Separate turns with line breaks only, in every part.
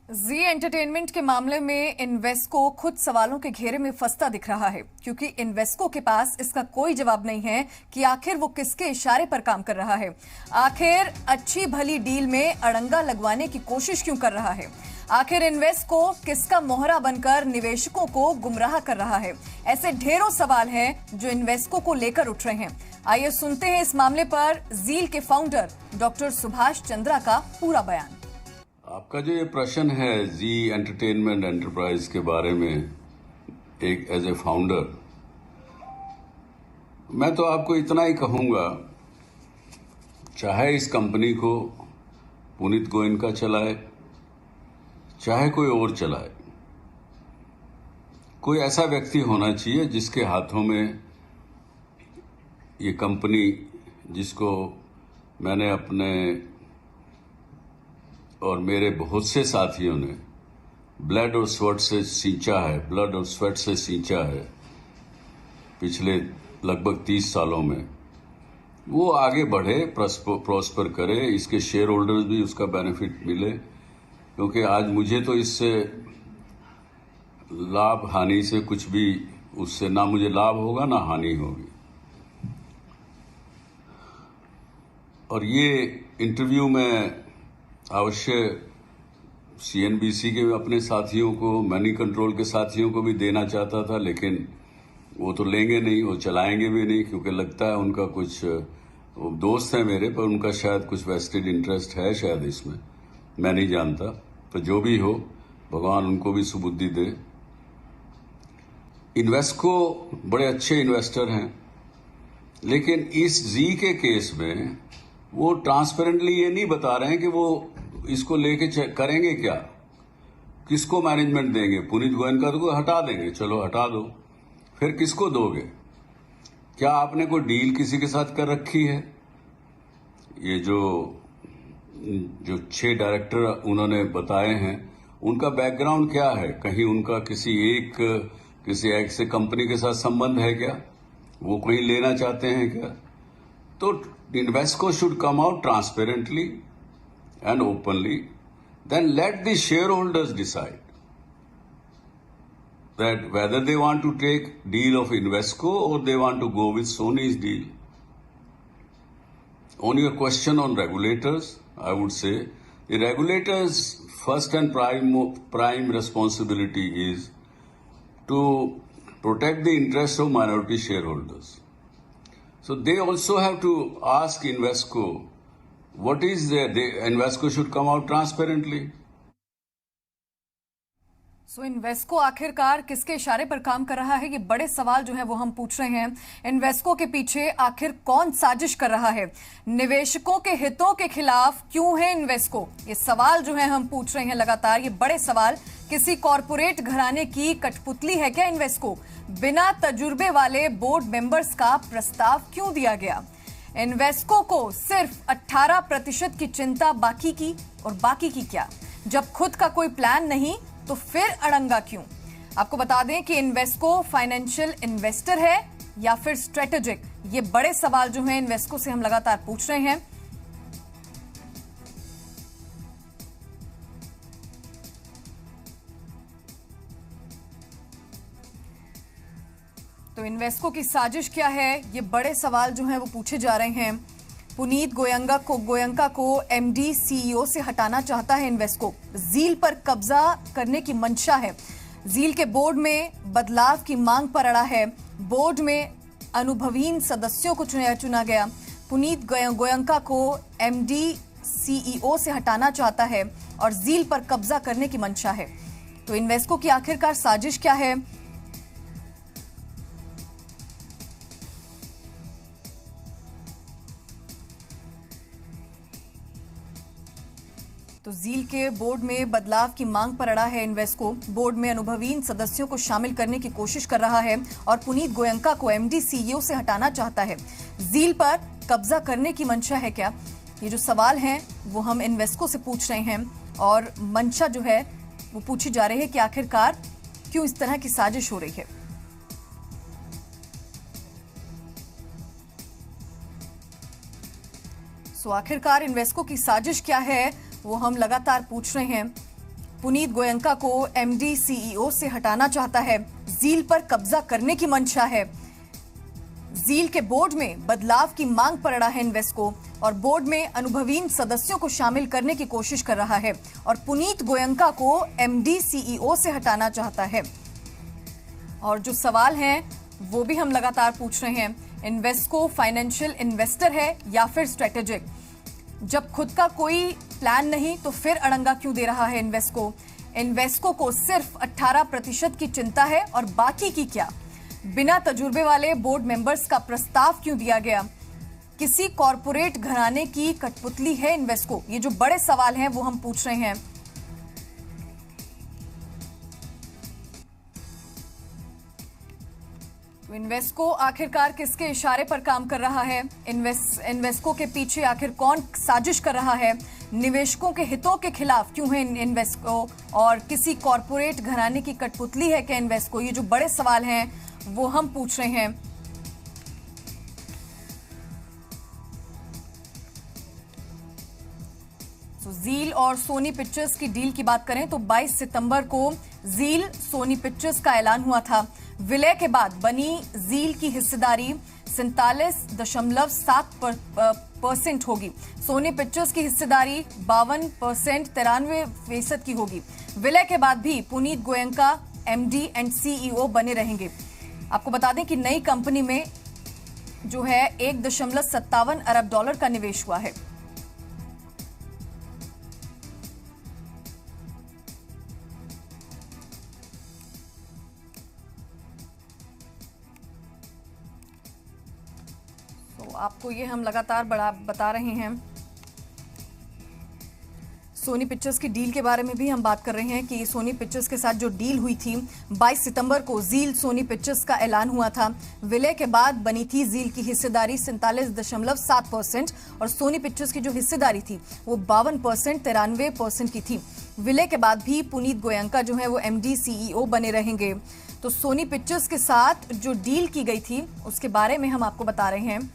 जी entertainment के मामले में इन्वेस्को खुद सवालों के घेरे में फंसता दिख रहा है, क्योंकि इन्वेस्को के पास इसका कोई जवाब नहीं है कि आखिर वो किसके इशारे पर काम कर रहा है। आखिर अच्छी भली डील में अड़ंगा लगवाने की कोशिश क्यों कर रहा है। आखिर इन्वेस्को किसका मोहरा बनकर निवेशकों को गुमराह कर रहा है। ऐसे ढेरों सवाल हैं जो इन्वेस्को को लेकर उठ रहे हैं। आइए सुनते हैं इस मामले पर जील के फाउंडर डॉक्टर सुभाष चंद्रा का पूरा बयान।
आपका जो ये प्रश्न है जी एंटरटेनमेंट एंटरप्राइज के बारे में, एक एज ए फाउंडर, मैं तो आपको इतना ही कहूंगा, चाहे इस कंपनी को पुनीत गोयनका चलाए, चाहे कोई और चलाए, कोई ऐसा व्यक्ति होना चाहिए जिसके हाथों में ये कंपनी, जिसको मैंने अपने और मेरे बहुत से साथियों ने ब्लड और स्वेट से सींचा है पिछले लगभग 30 सालों में, वो आगे बढ़े, प्रॉस्पर करे, इसके शेयर होल्डर्स भी उसका बेनिफिट मिले। क्योंकि आज मुझे तो इससे लाभ हानि से कुछ भी, उससे ना मुझे लाभ होगा ना हानि होगी। और ये इंटरव्यू में अवश्य सीएनबीसी के अपने साथियों को, मनी कंट्रोल के साथियों को भी देना चाहता था, लेकिन वो तो लेंगे नहीं, वो चलाएंगे भी नहीं, क्योंकि लगता है उनका कुछ, वो दोस्त है मेरे, पर उनका शायद कुछ वेस्टेड इंटरेस्ट है शायद इसमें, मैं नहीं जानता। तो जो भी हो, भगवान उनको भी सुबुद्धि दे। इन्वेस्को बड़े अच्छे इन्वेस्टर हैं, लेकिन इस जी के केस में वो ट्रांसपेरेंटली ये नहीं बता रहे हैं कि वो इसको लेके करेंगे क्या, किसको मैनेजमेंट देंगे। पुनीत गोयनका को हटा देंगे, चलो हटा दो, फिर किसको दोगे। क्या आपने कोई डील किसी के साथ कर रखी है। ये जो 6 डायरेक्टर उन्होंने बताए हैं, उनका बैकग्राउंड क्या है, कहीं उनका किसी एक से कंपनी के साथ संबंध है क्या, वो कहीं लेना चाहते हैं क्या। तो Invesco should come out transparently and openly, then let the shareholders decide that whether they want to take deal of Invesco or they want to go with Sony's deal. On your question on regulators, I would say the regulators' first and prime responsibility is to protect the interests of minority shareholders. So they also have to ask Invesco what is there. Invesco should come out transparently.
So Invesco आखिरकार किसके इशारे पर काम कर रहा है, ये बड़े सवाल जो है वो हम पूछ रहे हैं। इन्वेस्को के पीछे आखिर कौन साजिश कर रहा है, निवेशकों के हितों के खिलाफ क्यों है इन्वेस्को, ये सवाल जो है हम पूछ रहे हैं लगातार। ये बड़े सवाल, किसी कॉरपोरेट घराने की कठपुतली है क्या इन्वेस्को, बिना तजुर्बे वाले बोर्ड मेंबर्स का प्रस्ताव क्यों दिया गया। इन्वेस्को को सिर्फ 18% की चिंता बाकी की, और बाकी की क्या, जब खुद का कोई प्लान नहीं तो फिर अड़ंगा क्यों। आपको बता दें कि इन्वेस्को फाइनेंशियल इन्वेस्टर है या फिर स्ट्रेटेजिक, ये बड़े सवाल जो हैं इन्वेस्को से हम लगातार पूछ रहे हैं। तो इन्वेस्को की साजिश क्या है, ये बड़े सवाल जो हैं वो पूछे जा रहे हैं। पुनीत गोयनका को एमडी सीईओ से हटाना चाहता है इन्वेस्को। जील पर कब्जा करने की मंशा है। जील के बोर्ड में बदलाव की मांग पर अड़ा है। बोर्ड में अनुभवीन सदस्यों को चुना गया। पुनीत गोयनका को एमडी सीईओ से हटाना चाहता है और जील पर कब्जा करने की मंशा है। तो इन्वेस्को की आखिरकार साजिश क्या है। तो जील के बोर्ड में बदलाव की मांग पर अड़ा है इन्वेस्को। बोर्ड में अनुभवीन सदस्यों को शामिल करने की कोशिश कर रहा है और पुनीत गोयनका को एमडी सीईओ से हटाना चाहता है। जील पर कब्जा करने की मंशा है क्या, ये जो सवाल हैं वो हम इन्वेस्को से पूछ रहे हैं, और मंशा जो है वो पूछी जा रही है कि आखिरकार क्यों इस तरह की साजिश हो रही है। सो आखिरकार इन्वेस्को की साजिश क्या है वो हम लगातार पूछ रहे हैं। पुनीत गोयंका को एमडी सीईओ से हटाना चाहता है। जील पर कब्जा करने की मंशा है। जील के बोर्ड में बदलाव की मांग पर अड़ा है इन्वेस्को और बोर्ड में अनुभवीन सदस्यों को शामिल करने की कोशिश कर रहा है और पुनीत गोयंका को एमडी सीईओ से हटाना चाहता है। और जो सवाल हैं वो भी हम लगातार पूछ रहे हैं, इन्वेस्को फाइनेंशियल इन्वेस्टर है या फिर स्ट्रेटेजिक? जब खुद का कोई प्लान नहीं तो फिर अड़ंगा क्यों दे रहा है इन्वेस्को? इन्वेस्को को सिर्फ 18% की चिंता है और बाकी की क्या? बिना तजुर्बे वाले बोर्ड मेंबर्स का प्रस्ताव क्यों दिया गया? किसी कॉरपोरेट घराने की कठपुतली है इन्वेस्को? ये जो बड़े सवाल हैं वो हम पूछ रहे हैं। इन्वेस्को आखिरकार किसके इशारे पर काम कर रहा है? इन्वेस्को के पीछे आखिर कौन साजिश कर रहा है? निवेशकों के हितों के खिलाफ क्यों है इन्वेस्को? और किसी कॉरपोरेट घराने की कठपुतली है क्या इन्वेस्को? ये जो बड़े सवाल हैं वो हम पूछ रहे हैं। जील और सोनी पिक्चर्स की डील की बात करें तो 22 सितंबर को जील सोनी पिक्चर्स का ऐलान हुआ था। विलय के बाद बनी जील की हिस्सेदारी 47.7% होगी। सोनी पिक्चर्स की हिस्सेदारी 52% 93% की होगी। विलय के बाद भी Puneet Goenka MD and CEO बने रहेंगे। आपको बता दें कि नई कंपनी में जो है 1.57 अरब डॉलर का निवेश हुआ है। आपको ये हम लगातार बता रहे हैं। सोनी पिक्चर्स की डील के बारे में भी हम बात कर रहे हैं कि सोनी पिक्चर्स के साथ जो डील हुई थी 22 सितंबर को जील सोनी पिक्चर्स का ऐलान हुआ था। विलय के बाद बनी थी जील की हिस्सेदारी 47.7% और सोनी पिक्चर्स की जो हिस्सेदारी थी वो 52% 93% की थी। विलय के बाद भी पुनीत गोयंका जो है वो एमडी सीईओ बने रहेंगे। तो सोनी पिक्चर्स के साथ जो डील की गई थी उसके बारे में हम आपको बता रहे हैं।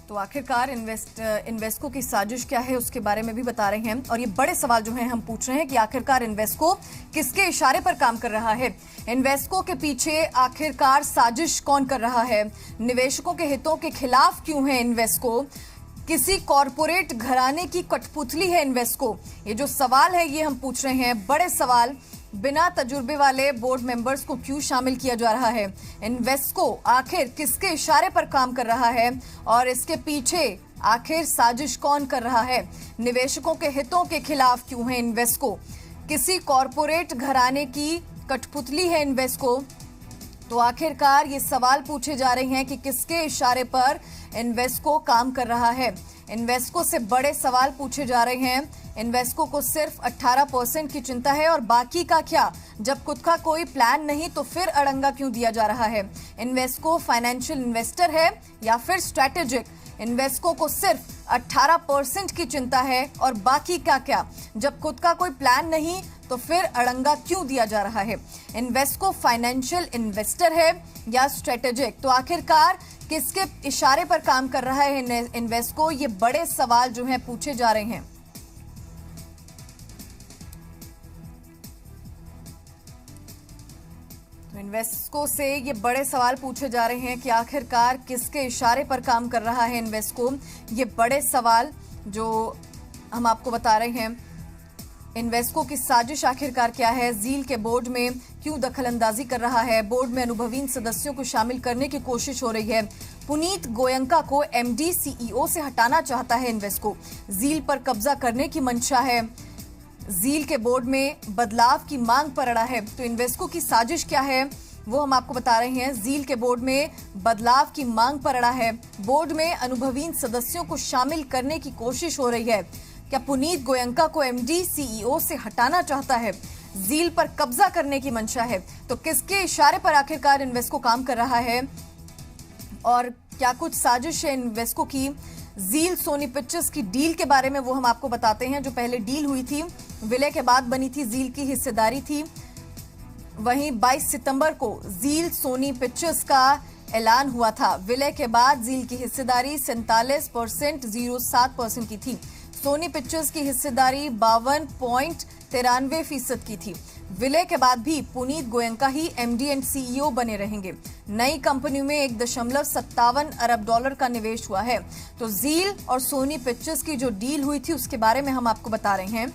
तो आखिरकार इन्वेस्को की साजिश क्या है उसके बारे में भी बता रहे हैं। और ये बड़े सवाल जो हैं हम पूछ रहे हैं कि आखिरकार इन्वेस्को किसके इशारे पर काम कर रहा है? इन्वेस्को के पीछे आखिरकार साजिश कौन कर रहा है? निवेशकों के हितों के खिलाफ क्यों है इन्वेस्को? किसी कॉरपोरेट घराने की कठपुतली है इन्वेस्को? ये जो सवाल है ये हम पूछ रहे हैं, बड़े सवाल। बिना तजुर्बे वाले बोर्ड मेंबर्स को क्यों शामिल किया जा रहा है? इन्वेस्को आखिर किसके इशारे पर काम कर रहा है और इसके पीछे आखिर साजिश कौन कर रहा है? निवेशकों के हितों के खिलाफ क्यों है इन्वेस्को? किसी कॉरपोरेट घराने की कठपुतली है इन्वेस्को? तो आखिरकार ये सवाल पूछे जा रहे हैं कि किसके इशारे पर इन्वेस्को काम कर रहा है। इन्वेस्को से बड़े सवाल पूछे जा रहे हैं। इन्वेस्को को सिर्फ 18% की चिंता है और बाकी का क्या? जब खुद का कोई प्लान नहीं तो फिर अड़ंगा क्यों दिया जा रहा है? इन्वेस्को फाइनेंशियल इन्वेस्टर है या फिर स्ट्रेटेजिक? इन्वेस्को को सिर्फ 18% की चिंता है और बाकी का क्या? जब खुद का कोई प्लान नहीं तो फिर अड़ंगा क्यों दिया जा रहा है? इन्वेस्को फाइनेंशियल इन्वेस्टर है या स्ट्रेटेजिक? तो आखिरकार किसके इशारे पर काम कर रहा है इन्वेस्को? ये बड़े सवाल जो हैं पूछे जा रहे हैं। तो इन्वेस्को से ये बड़े सवाल पूछे जा रहे हैं कि आखिरकार किसके इशारे पर काम कर रहा है इन्वेस्को? ये बड़े सवाल जो हम आपको बता रहे हैं। इन्वेस्को की साजिश आखिरकार क्या है? जील के बोर्ड में क्यों दखलंदाजी कर रहा है? बोर्ड में अनुभवीन सदस्यों को शामिल करने की कोशिश हो रही है। पुनीत गोयंका को एमडी सीईओ से हटाना चाहता है इन्वेस्को। जील पर कब्जा करने की मंशा है। जील के बोर्ड में बदलाव की मांग पर अड़ा है। तो इन्वेस्को की साजिश क्या है वो हम आपको बता रहे हैं। जील के बोर्ड में बदलाव की मांग पर अड़ा है। बोर्ड में अनुभवीन सदस्यों को शामिल करने की कोशिश हो रही है। क्या पुनीत गोयंका को एमडी सीईओ से हटाना चाहता है? जील पर कब्जा करने की मंशा है। तो किसके इशारे पर आखिरकार इन्वेस्को काम कर रहा है और क्या कुछ साजिश है इन्वेस्को की? जील सोनी पिक्चर्स की डील के बारे में वो हम आपको बताते हैं। जो पहले डील हुई थी विलय के बाद बनी थी, जील की हिस्सेदारी थी। वहीं 22 सितंबर को जील सोनी पिक्चर्स का ऐलान हुआ था। विलय के बाद जील की हिस्सेदारी 47.07% की थी। सोनी पिक्चर्स की हिस्सेदारी 52.93% की थी। विलय के बाद भी पुनीत गोयनका ही एमडी एंड सीईओ बने रहेंगे। नई कंपनी में $1.57 अरब का निवेश हुआ है। तो जील और सोनी पिक्चर्स की जो डील हुई थी उसके बारे में हम आपको बता रहे हैं।